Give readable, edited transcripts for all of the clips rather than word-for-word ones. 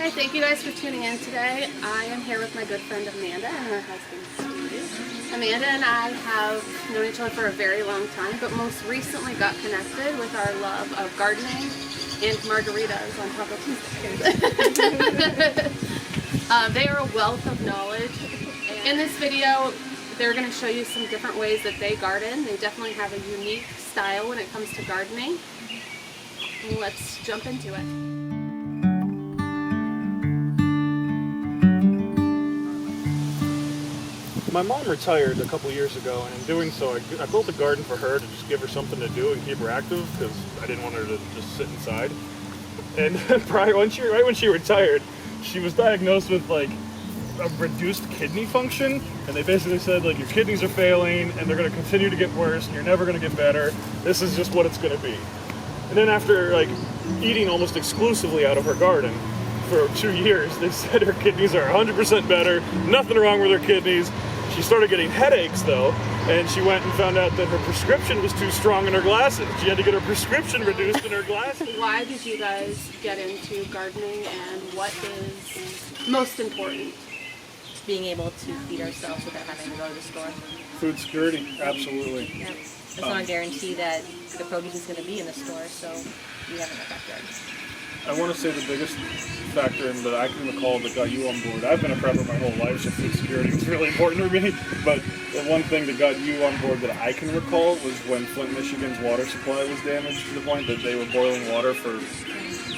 Hey, thank you guys for tuning in today. I am here with my good friend Amanda and her husband Steve. Amanda and I have known each other for a very long time, but most recently got connected with our love of gardening and margaritas on Taco Tuesday. They are a wealth of knowledge. In this video, they're going to show you some different ways that they garden. They definitely have a unique style when it comes to gardening. Let's jump into it. My mom retired a couple years ago, and in doing so, I built a garden for her to just give her something to do and keep her active, because I didn't want her to just sit inside. And right when she retired, she was diagnosed with like a reduced kidney function, and they basically said like your kidneys are failing, and they're going to continue to get worse, and you're never going to get better. This is just what it's going to be. And then after like eating almost exclusively out of her garden for 2 years, they said her kidneys are 100% better, nothing wrong with her kidneys. She started getting headaches though, and she went and found out that her prescription was too strong in her glasses. She had to get her prescription reduced in her glasses. Why did you guys get into gardening, and what is most important? Being able to feed ourselves without having to go to the store. Food security, absolutely. Yep. It's not a guarantee that the produce is going to be in the store, so we have it in the backyard. I want to say the biggest factor that I can recall that got you on board. I've been a prepper my whole life, so food security was really important for me. But the one thing that got you on board that I can recall was when Flint, Michigan's water supply was damaged to the point that they were boiling water for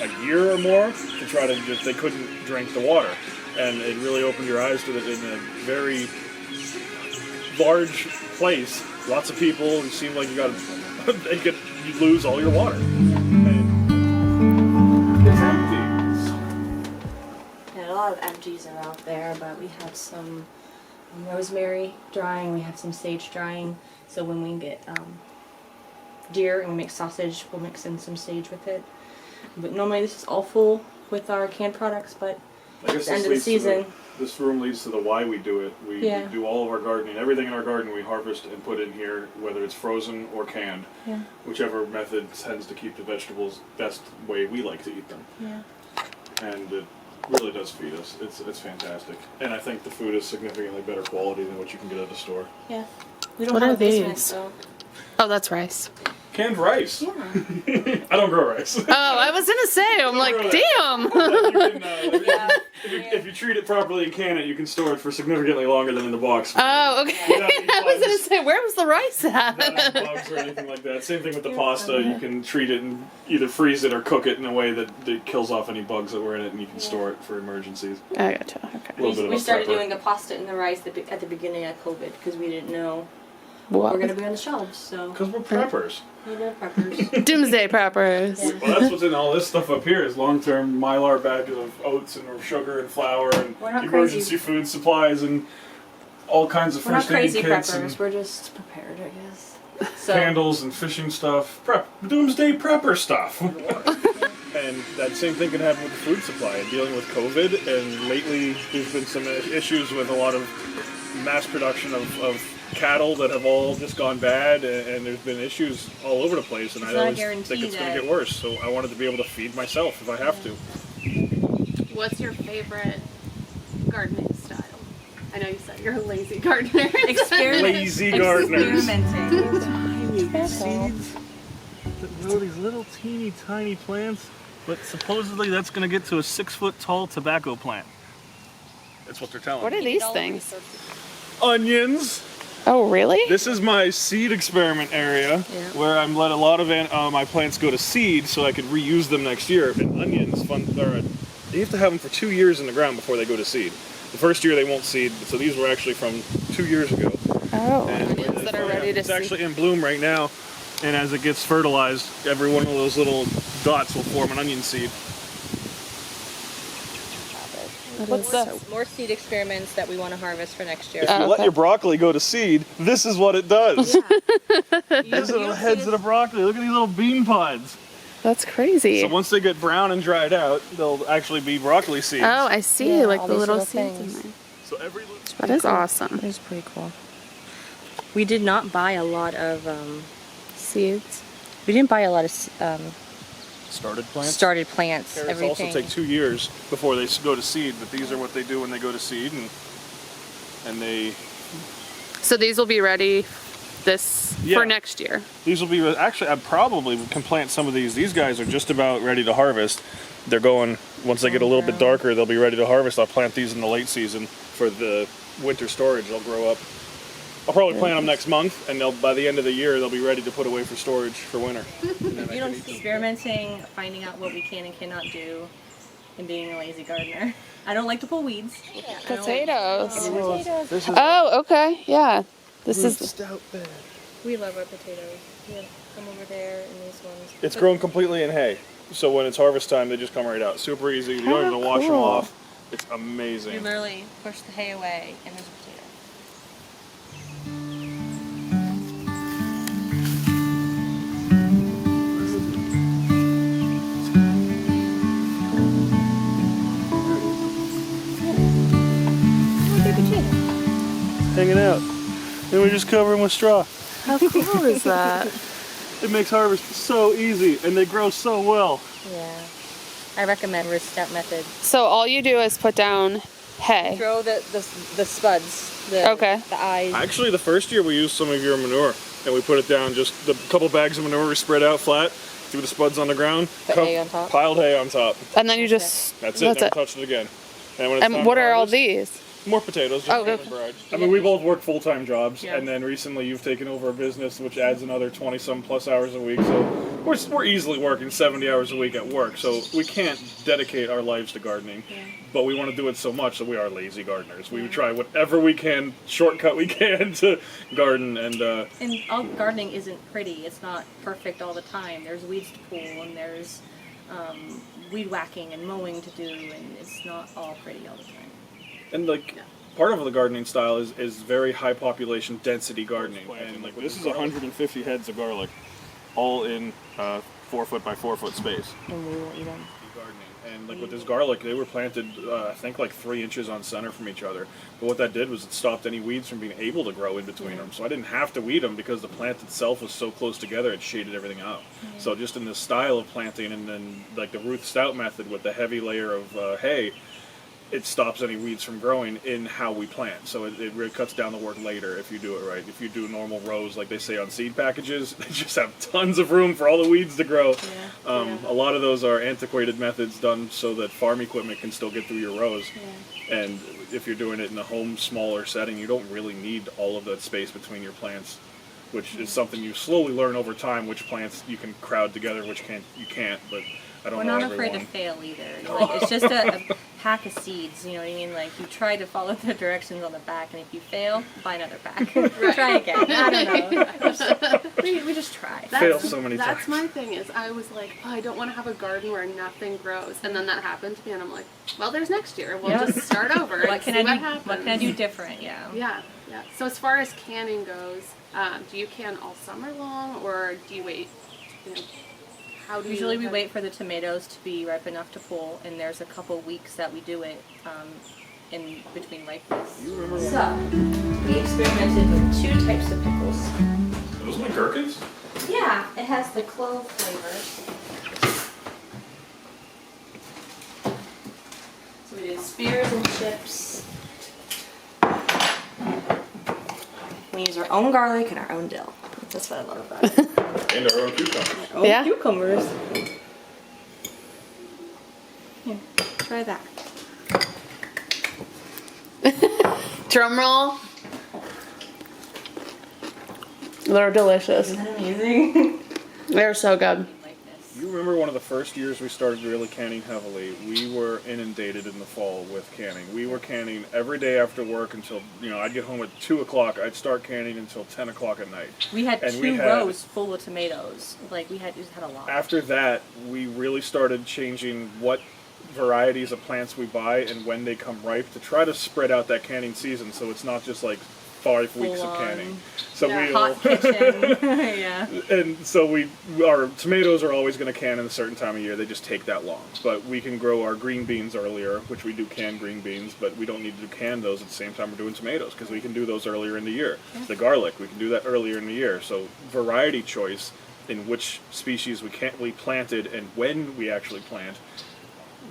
a year or more to try to they couldn't drink the water. And it really opened your eyes to that in a very large place. Lots of people. It seemed like you lose all your water. A lot of empties are out there, but we have some rosemary drying, we have some sage drying, so when we get deer and we make sausage, we'll mix in some sage with it. But normally this is all full with our canned products, but I guess at the end of the season... This room leads to the why we do it. We do all of our gardening. Everything in our garden we harvest and put in here, whether it's frozen or canned. Yeah. Whichever method tends to keep the vegetables best way we like to eat them. Yeah. And it really does feed us. It's fantastic. And I think the food is significantly better quality than what you can get at the store. Yeah. We don't What have are a basement, these? so... Oh, that's rice. Canned rice? Yeah. I don't grow rice. Oh, I was gonna say, I'm like, damn! You can, if you treat it properly and can it, you can store it for significantly longer than in the box. Oh, okay. I was gonna say, where was the rice at? Not in bugs or anything like that. Same thing with the pasta. You can treat it and either freeze it or cook it in a way that kills off any bugs that were in it, and you can store it for emergencies. I gotcha. Okay. We started doing the pasta and the rice at the beginning of COVID because we didn't know what we're going to be on the shelves. So because we're preppers. We're preppers. Doomsday preppers. Yeah. Well, that's what's in all this stuff up here is long-term Mylar bags of oats and sugar and flour and emergency food supplies and all kinds of first aid kits. We're not crazy preppers. We're just prepared, I guess. So. Candles and fishing stuff. Doomsday prepper stuff. And that same thing can happen with the food supply and dealing with COVID. And lately, there's been some issues with a lot of mass production of cattle that have all just gone bad, and there's been issues all over the place. And I always think it's going to get worse. So I wanted to be able to feed myself if I have to. What's your favorite gardening style? I know you said you're a lazy gardener. Lazy gardeners. Experimenting. Seeds that grow these little teeny tiny plants, but supposedly that's going to get to a 6-foot tall tobacco plant. That's what they're telling What me. are these things? Onions. Oh, really? This is my seed experiment area where I'm let a lot of my plants go to seed so I could reuse them next year. And onions, you have to have them for 2 years in the ground before they go to seed. The first year they won't seed, so these were actually from 2 years ago. Oh, onions that are ready to seed. It's actually in bloom right now, and as it gets fertilized, every one of those little dots will form an onion seed. More seed experiments that we want to harvest for next year. If you let your broccoli go to seed, this is what it does. These are the heads of the broccoli. Look at these little bean pods. That's crazy. So once they get brown and dried out, they'll actually be broccoli seeds. Oh, I see, like the little seeds in there. So That is awesome. That is pretty cool. We did not buy a lot of seeds. We didn't buy a lot of started plants. Started plants, Carrots everything. also take 2 years before they go to seed, but these are what they do when they go to seed, and they. So these will be ready for next year. These will be actually. I probably can plant some of these. These guys are just about ready to harvest. They're going once they get a little bit darker. They'll be ready to harvest. I'll plant these in the late season for the winter storage. They'll grow up. I'll probably plant them next month, and by the end of the year they'll be ready to put away for storage for winter. You know, experimenting, finding out what we can and cannot do, and being a lazy gardener. I don't like to pull weeds. Potatoes. Potatoes. Oh, okay. Yeah. This is stout bed. We love our potatoes. Yeah, come over there and these ones. It's grown completely in hay, so when it's harvest time, they just come right out. Super easy. You don't even wash them cool. off. It's You amazing. literally push the hay away and there's a potato. Hanging out. And we just cover them with straw. how cool is that? It makes harvest so easy, and they grow so well. Yeah. I recommend root stout method. So all you do is put down hay. Throw the spuds, the eyes. Actually, the first year we used some of your manure, and we put it down, just the couple bags of manure we spread out flat, threw the spuds on the ground, Put hay on top. piled hay on top. And then you just That's it, never touched it again. And when it's time And to what are all harvest, these? More potatoes. Just Oh, for okay. the bride. I mean, we both work full-time jobs, Yeah. and then recently you've taken over a business which adds another 20-some plus hours a week. So we're easily working 70 hours a week at work. So we can't dedicate our lives to gardening, but we want to do it so much that we are lazy gardeners. We try whatever we can, shortcut we can to garden, and all gardening isn't pretty. It's not perfect all the time. There's weeds to pull, and there's weed whacking and mowing to do, and it's not all pretty all the time. And part of the gardening style is very high population density gardening. And this is 150 heads of garlic, all in 4 foot by 4 foot space. And we will eat them. Gardening. And with this garlic, they were planted I think 3 inches on center from each other. But what that did was it stopped any weeds from being able to grow in between them. So I didn't have to weed them because the plant itself was so close together it shaded everything out. So just in this style of planting, and then the Ruth Stout method with the heavy layer of hay, it stops any weeds from growing in how we plant. So it really cuts down the work later if you do it right. If you do normal rows like they say on seed packages, they just have tons of room for all the weeds to grow. A lot of those are antiquated methods done so that farm equipment can still get through your rows. And if you're doing it in a home, smaller setting, you don't really need all of that space between your plants, which is something you slowly learn over time, which plants you can crowd together, which you can't, but I don't know We're not everyone. afraid to fail either. It's just a pack of seeds, you know what I mean? You try to follow the directions on the back, and if you fail, buy another pack. Try again. I don't know. We just try. Fail so many times. That's my thing is I was like, I don't want to have a garden where nothing grows. And then that happened to me, and I'm like, well, there's next year. We'll just start over What and can see I what do? happens. What can I do different? Yeah. Yeah. So as far as canning goes, do you can all summer long, or do you wait? How do Usually we you wait for the tomatoes to be ripe enough to pull, and there's a couple weeks that we do it in between ripeness. So, we experimented with 2 types of pickles. Those are my gherkins? Yeah, it has the clove flavor. So we did spears and chips. We use our own garlic and our own dill. That's what I love about it. And our own cucumbers. Own cucumbers. Here, try that. Drum roll. They're delicious. Isn't that amazing? They're so good. You remember one of the first years we started really canning heavily, we were inundated in the fall with canning. We were canning every day after work until, I'd get home at 2 o'clock. I'd start canning until 10 o'clock at night. We had And 2 rows full of tomatoes. We just had a lot. After that, we really started changing what varieties of plants we buy and when they come ripe to try to spread out that canning season so it's not just 5 weeks of canning. So hot kitchen. Yeah. And so our tomatoes are always going to can in a certain time of year. They just take that long. But we can grow our green beans earlier, which we do can green beans, but we don't need to can those at the same time we're doing tomatoes because we can do those earlier in the year. The garlic, we can do that earlier in the year. So variety choice in which species we planted and when we actually plant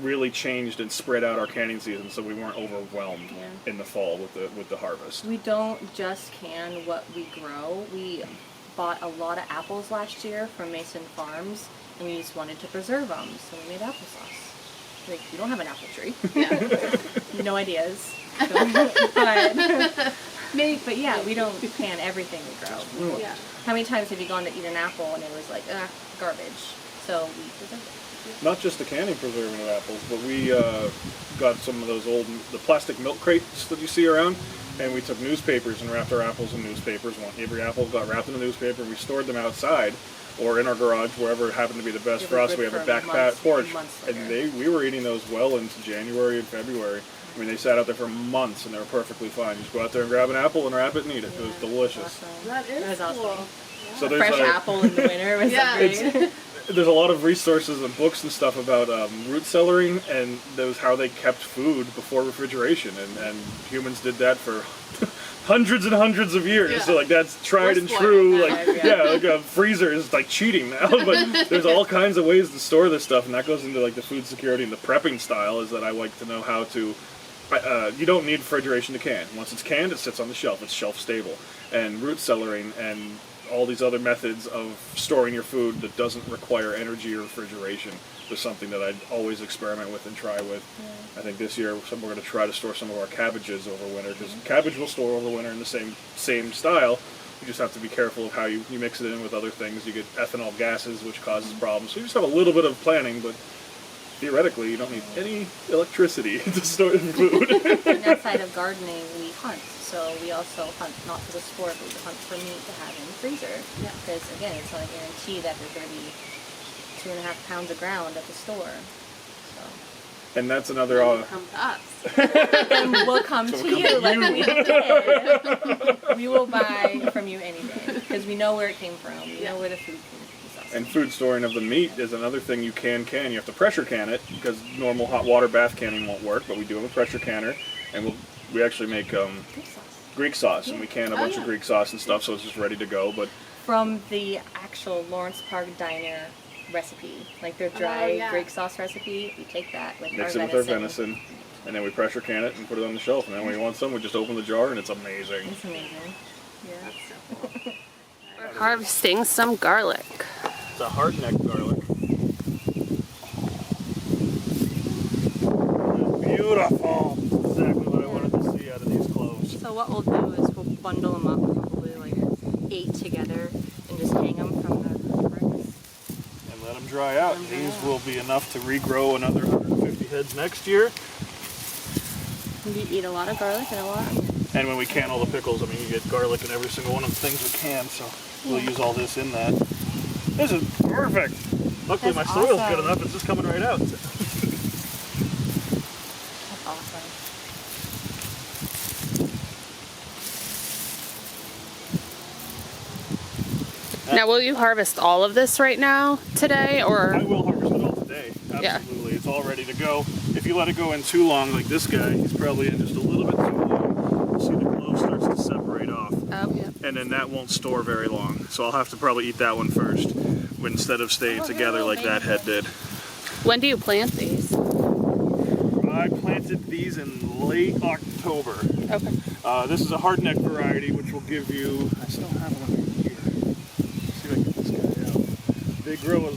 really changed and spread out our canning season, so we weren't overwhelmed in the fall with the harvest. We don't just can what we grow. We bought a lot of apples last year from Mason Farms, and we just wanted to preserve them, so we made applesauce. Like, we don't have an apple tree. Yeah. No ideas. But yeah, we don't can everything we grow. Yeah. How many times have you gone to eat an apple and it was like, garbage? So we preserve it. Not just the canning preserving of apples, but we got some of those the plastic milk crates that you see around, and we took newspapers and wrapped our apples in newspapers. Every apple got wrapped in a newspaper, and we stored them outside or in our garage, wherever it happened to be the best for us. We have a back porch, and we were eating those well into January and February. I mean, they sat out there for months, and they were perfectly fine. You just go out there and grab an apple and wrap it and eat it. It was delicious. Awesome. That is cool. awesome. So A fresh apple in the winter was great. There's a lot of resources and books and stuff about root cellaring, and those how they kept food before refrigeration, and humans did that for hundreds and hundreds of years. Yeah. So like that's tried and true. now. Like like a freezer is like cheating now, but there's all kinds of ways to store this stuff, and that goes into like the food security and the prepping style. Is that I like to know how to. You don't need refrigeration to can. Once it's canned, it sits on the shelf. It's shelf stable. And root cellaring and all these other methods of storing your food that doesn't require energy or refrigeration was something that I'd always experiment with and try with. I think this year we're going to try to store some of our cabbages over winter, because cabbage will store over winter in the same style. You just have to be careful of how you mix it in with other things. You get ethanol gases, which causes problems. So you just have a little bit of planning, but theoretically, you don't need any electricity to store your food. And outside of gardening, we hunt. So we also hunt not for the sport, but we hunt for meat to have in the freezer. Yeah. Because again, it's not a guarantee that there's going to be 2.5 pounds of ground at the store. So. And that's another. Come to us. And we'll come to you like we did. We will buy from you any day because we know where it came from. We know where the food came from. And food storing of the meat is another thing you can. You have to pressure can it, because normal hot water bath canning won't work, but we do have a pressure canner, and we actually make Greek sauce, and we can a bunch of Greek sauce and stuff, so it's just ready to go. But from the actual Lawrence Park Diner recipe, like their dry Greek sauce recipe, we take that with mix it with our venison, and then we pressure can it and put it on the shelf, and then when you want some, we just open the jar, and it's amazing. It's amazing. Yeah. That's so cool. We're harvesting some garlic. It's a hardneck garlic. Beautiful. Exactly what I wanted to see out of these cloves. So what we'll do is we'll bundle them up, probably like 8 together, and just hang them from the bricks. And let them dry out. These will be enough to regrow another 150 heads next year. We eat a lot of garlic and a lot of onion. And when we can all the pickles, I mean, you get garlic in every single one of the things we can, so we'll use all this in that. This is perfect. Luckily, my soil's good enough, it's just coming right out. That's awesome. Now, will you harvest all of this right now, today, or? I will harvest it all today, absolutely. It's all ready to go. If you let it go in too long, like this guy, he's probably in just a little bit too long. You'll see the clove starts to separate off. Oh, yeah. And then that won't store very long. So I'll have to probably eat that one first, instead of staying together like that head did. When do you plant these? I planted these in late October. Okay. This is a hardneck variety, which will give you, I still have one here. Let's see if I can get this guy out. They grow a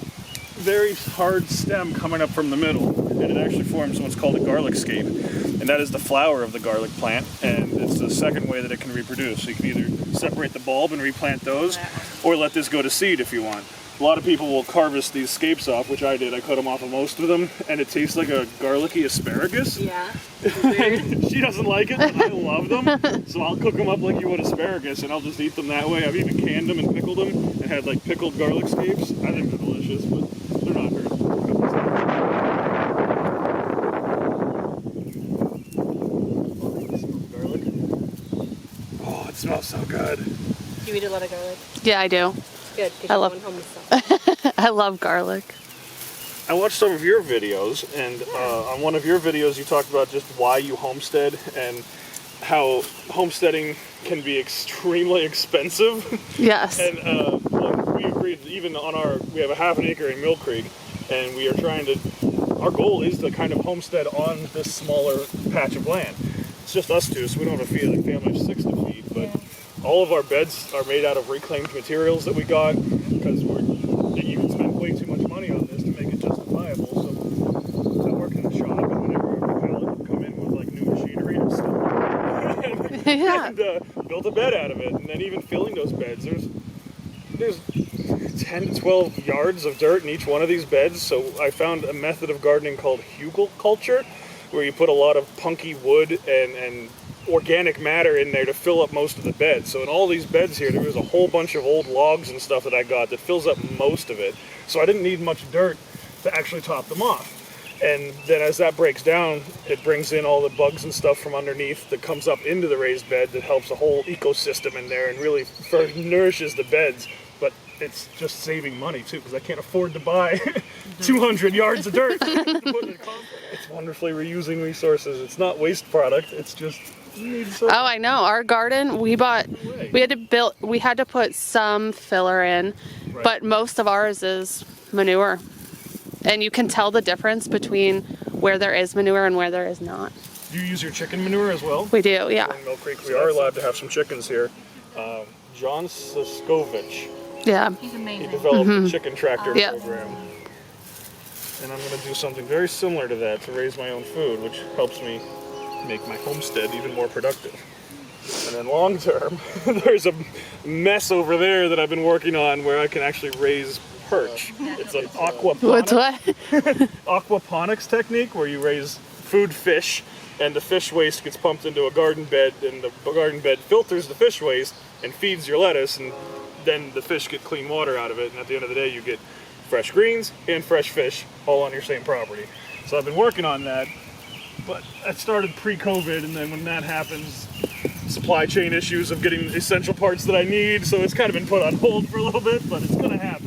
very hard stem coming up from the middle, and it actually forms what's called a garlic scape. And that is the flower of the garlic plant, and it's the second way that it can reproduce. So you can either separate the bulb and replant those, or let this go to seed if you want. A lot of people will harvest these scapes off, which I did. I cut them off of most of them, and it tastes like a garlicky asparagus. Yeah. She doesn't like it, but I love them. So I'll cook them up like you would asparagus, and I'll just eat them that way. I've even canned them and pickled them, and had like pickled garlic scapes. I think they're delicious, but they're not hurt. Garlic. Oh, it smells so good. Do you eat a lot of garlic? Yeah, I do. Good, because I you're love- going home with stuff. I love garlic. I watched some of your videos, and on one of your videos you talked about just why you homestead and how homesteading can be extremely expensive. Yes. And like, we agreed, even on we have a half an acre in Mill Creek, and we are trying to, our goal is to kind of homestead on this smaller patch of land. It's just us two, so we don't have a family of 6 to feed, but all of our beds are made out of reclaimed materials that we got, because you can spend way too much money on this to make it justifiable. So I work in a shop, and whenever every pallet would come in with like new machinery and stuff, and built a bed out of it. And then even filling those beds, there's 10 to 12 yards of dirt in each one of these beds. So I found a method of gardening called hugelkultur, where you put a lot of punky wood and organic matter in there to fill up most of the bed. So in all these beds here, there was a whole bunch of old logs and stuff that I got that fills up most of it. So I didn't need much dirt to actually top them off. And then as that breaks down, it brings in all the bugs and stuff from underneath that comes up into the raised bed that helps the whole ecosystem in there and really nourishes the beds. But it's just saving money too, because I can't afford to buy 200 yards of dirt to put in a compost. It's wonderfully reusing resources. It's not waste product. It's just Oh, I know. Our garden, we had to put some filler in, Right. but most of ours is manure. And you can tell the difference between where there is manure and where there is not. Do you use your chicken manure as well? We do, yeah. In Mill Creek, we are allowed to have some chickens here. John Siskovich, Yeah. He's he amazing. developed the chicken tractor Yeah. program. And I'm going to do something very similar to that to raise my own food, which helps me make my homestead even more productive. And then long term, there's a mess over there that I've been working on where I can actually raise perch. It's an What's aquaponics technique where you raise food fish, and the fish waste gets pumped into a garden bed, and the garden bed filters the fish waste and feeds your lettuce, and then the fish get clean water out of it, and at the end of the day you get fresh greens and fresh fish all on your same property. So I've been working on that, but I started pre-COVID, and then when that happens, supply chain issues of getting essential parts that I need, so it's kind of been put on hold for a little bit, but it's gonna happen.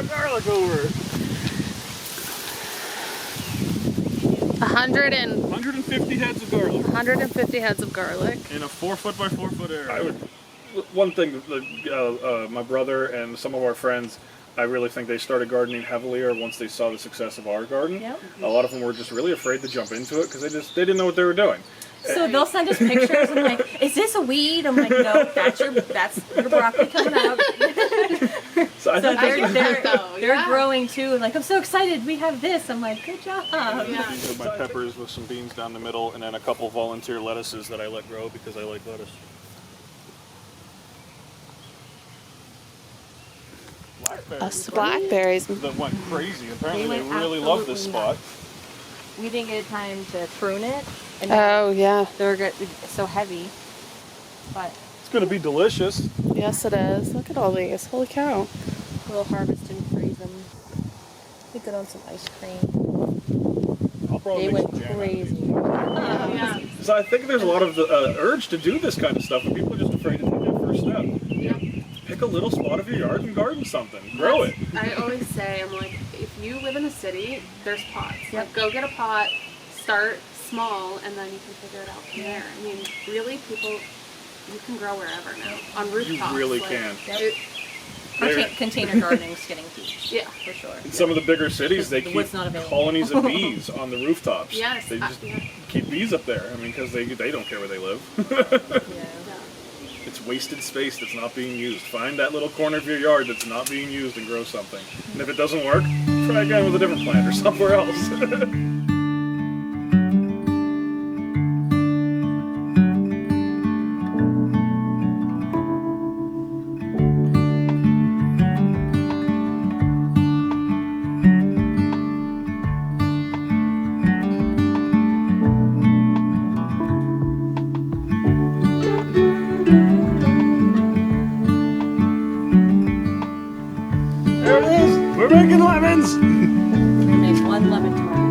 Garlic over 150 heads of garlic. 150 heads of garlic. In a 4 foot by 4 foot area. One thing, my brother and some of our friends, I really think they started gardening heavilier once they saw the success of our garden. Yep. A lot of them were just really afraid to jump into it because they didn't know what they were doing. So they'll send us pictures and like, is this a weed? I'm like, no, that's your broccoli coming out. So I think they're growing too. Like, I'm so excited we have this. I'm like, good job. Yeah. my peppers with some beans down the middle, and then a couple volunteer lettuces that I let grow because I like lettuce. Us blackberries. That went crazy. Apparently They they went really love this absolutely spot. We didn't get time to prune it, and Oh, yeah. they're so heavy. But It's going to be delicious. Yes, it is. Look at all these. Holy cow. we'll harvest and freeze them. We good on some ice cream. I'll probably They make went some jam out of these. crazy. Yeah. So I think there's a lot of urge to do this kind of stuff, and people are just afraid to take that first step. Yeah. Pick a little spot of your yard and garden something. Grow it. I always say, I'm like, if you live in a city, there's pots. Yep. Like, go get a pot, start small, and then you can figure it out from there. I mean, really, you can grow wherever now on rooftops. You really like, can. Container gardening's getting huge. Yeah, For sure. In some of the bigger cities, they The keep wood's not available. colonies of bees on the rooftops. Yes, They just yeah. keep bees up there. I mean, because they don't care where they live. Yeah. It's wasted space that's not being used. Find that little corner of your yard that's not being used and grow something. And if it doesn't work, try again with a different plant or somewhere else. There it is! We're making lemons! We're gonna make one lemon tart.